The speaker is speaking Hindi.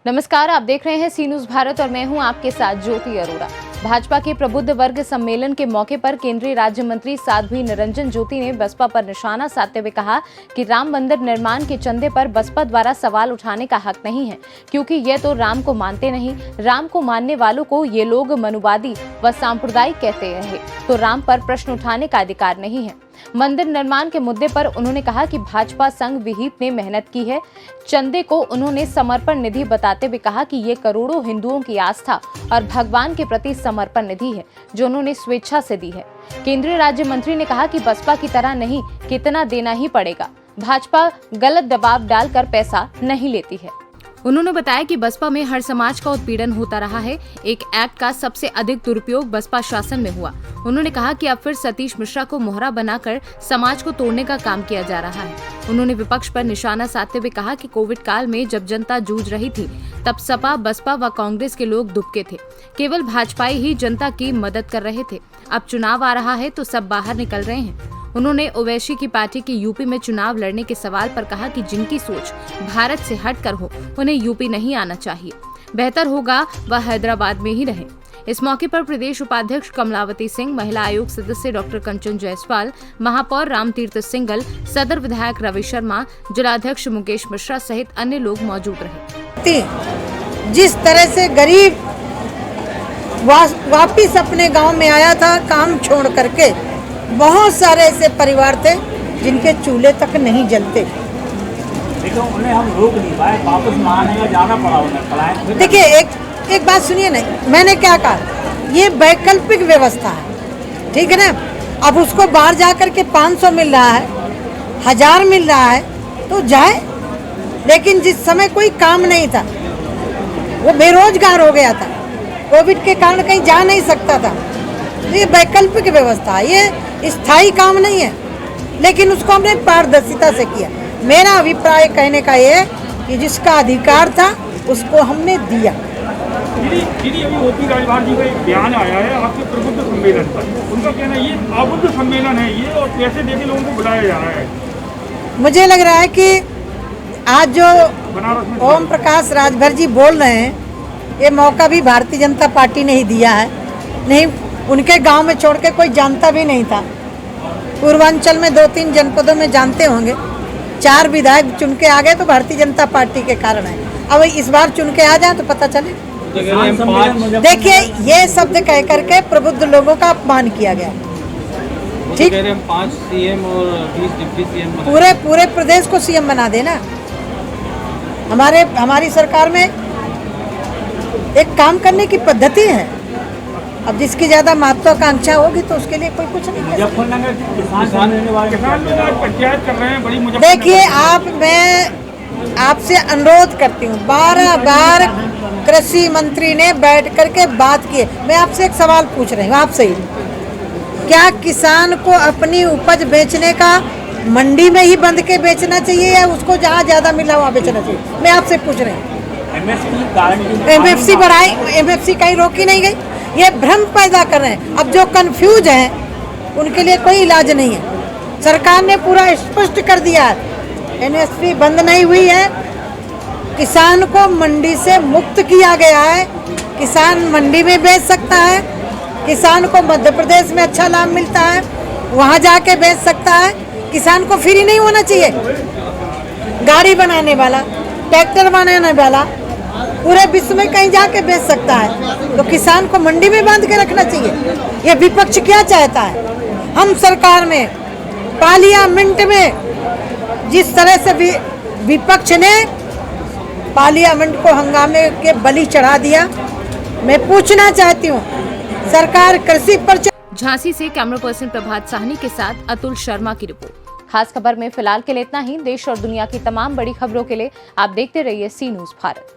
नमस्कार, आप देख रहे हैं सी न्यूज भारत और मैं हूं आपके साथ ज्योति अरोड़ा। भाजपा के प्रबुद्ध वर्ग सम्मेलन के मौके पर केंद्रीय राज्य मंत्री साध्वी निरंजन ज्योति ने बसपा पर निशाना साधते हुए कहा कि राम मंदिर निर्माण के चंदे पर बसपा द्वारा सवाल उठाने का हक नहीं है, क्योंकि ये तो राम को मानते नहीं। राम को मानने वालों को ये लोग मनुवादी व सांप्रदायिक कहते रहे, तो राम पर प्रश्न उठाने का अधिकार नहीं है। मंदिर निर्माण के मुद्दे पर उन्होंने कहा कि भाजपा संघ विहित ने मेहनत की है। चंदे को उन्होंने समर्पण निधि बताते हुए कहा कि ये करोड़ों हिंदुओं की आस्था और भगवान के प्रति समर्पण निधि है, जो उन्होंने स्वेच्छा से दी है। केंद्रीय राज्य मंत्री ने कहा कि बसपा की तरह नहीं, कितना देना ही पड़ेगा। भाजपा गलत दबाव डालकर पैसा नहीं लेती है। उन्होंने बताया कि बसपा में हर समाज का उत्पीड़न होता रहा है। एक एक्ट का सबसे अधिक दुरुपयोग बसपा शासन में हुआ। उन्होंने कहा कि अब फिर सतीश मिश्रा को मोहरा बनाकर समाज को तोड़ने का काम किया जा रहा है। उन्होंने विपक्ष पर निशाना साधते हुए कहा कि कोविड काल में जब जनता जूझ रही थी, तब सपा, बसपा व कांग्रेस के लोग दुबके थे। केवल भाजपाई ही जनता की मदद कर रहे थे। अब चुनाव आ रहा है तो सब बाहर निकल रहे हैं। उन्होंने ओवैसी की पार्टी के यूपी में चुनाव लड़ने के सवाल पर कहा कि जिनकी सोच भारत से हटकर हो, उन्हें यूपी नहीं आना चाहिए। बेहतर होगा वह हैदराबाद में ही रहे। इस मौके पर प्रदेश उपाध्यक्ष कमलावती सिंह, महिला आयोग सदस्य डॉक्टर कंचन जायसवाल, महापौर रामतीर्थ सिंगल, सदर विधायक रवि शर्मा, जिलाध्यक्ष मुकेश मिश्रा सहित अन्य लोग मौजूद रहे। जिस तरह से गरीब वापिस अपने गांव में आया था काम छोड़ करके, बहुत सारे ऐसे परिवार थे जिनके चूल्हे तक नहीं जलते। देखो, उन्हें हम रोक नहीं पाए, वापस महानगर जाना पड़ा उन्हें। देखिए, एक बात सुनिए ना, मैंने क्या कहा, ये वैकल्पिक व्यवस्था है, ठीक है ना। अब उसको बाहर जा करके 500 मिल रहा है, 1000 मिल रहा है, तो जाए। लेकिन जिस समय कोई काम नहीं था, वो बेरोजगार हो गया था, कोविड के कारण कहीं जा नहीं सकता था, ये वैकल्पिक व्यवस्था है, ये स्थायी काम नहीं है। लेकिन उसको हमने पारदर्शिता से किया। मेरा अभिप्राय कहने का ये है कि जिसका अधिकार था उसको हमने दिया। दीदी अभी ओपी राजभर जी का एक बयान आया है आपके प्रबुद्ध सम्मेलन पर। उनका कहना है ये आबुद्ध सम्मेलन है ये, और पैसे देके लोगों को बुलाया जा रहा है। मुझे लग रहा है कि आज जो ओम प्रकाश राजभर जी बोल रहे हैं, ये मौका भी भारतीय जनता पार्टी ने ही दिया है। नहीं, उनके गांव में छोड़ के कोई जानता भी नहीं था। पूर्वांचल में 2-3 जनपदों में जानते होंगे। 4 विधायक चुन के आ गए तो भारतीय जनता पार्टी के कारण है। अब इस बार चुन के आ जाए तो पता चले। देखिए, ये शब्द कह करके प्रबुद्ध लोगों का अपमान किया गया। ठीक, 5 सीएम और 20 डिप्टी सीएम पूरे प्रदेश को सीएम बना देना। हमारी सरकार में एक काम करने की पद्धति है। अब जिसकी ज्यादा महत्वाकांक्षा होगी तो उसके लिए कोई कुछ नहीं कर सकता। देखिए, मैं आपसे अनुरोध करती हूँ, 12 बार कृषि मंत्री ने बैठ करके बात की। मैं आपसे एक सवाल पूछ रही हूँ, आपसे ही, क्या किसान को अपनी उपज बेचने का मंडी में ही बंद के बेचना चाहिए या उसको जहाँ ज्यादा मिला वहाँ बेचना चाहिए? मैं आपसे पूछ रही हूँ। एमएफसी बढ़ाई, एमएफसी कहीं रोकी नहीं गई। ये भ्रम पैदा कर रहे हैं। अब जो कंफ्यूज हैं उनके लिए कोई इलाज नहीं है। सरकार ने पूरा स्पष्ट कर दिया है, एमएसपी बंद नहीं हुई है। किसान को मंडी से मुक्त किया गया है। किसान मंडी में बेच सकता है। किसान को मध्य प्रदेश में अच्छा लाभ मिलता है, वहाँ जाके बेच सकता है। किसान को फ्री नहीं होना चाहिए। गाड़ी बनाने वाला, ट्रैक्टर बनाने वाला पूरे विश्व में कहीं जाके बेच सकता है, तो किसान को मंडी में बांध के रखना चाहिए। ये विपक्ष क्या चाहता है? हम सरकार में पार्लियामेंट में जिस तरह से विपक्ष ने पार्लियामेंट को हंगामे के बलि चढ़ा दिया, मैं पूछना चाहती हूँ, सरकार कृषि पर। झांसी से कैमरा पर्सन प्रभात साहनी के साथ अतुल शर्मा की रिपोर्ट। खास खबर में फिलहाल के लिए इतना ही। देश और दुनिया की तमाम बड़ी खबरों के लिए आप देखते रहिए सी न्यूज भारत।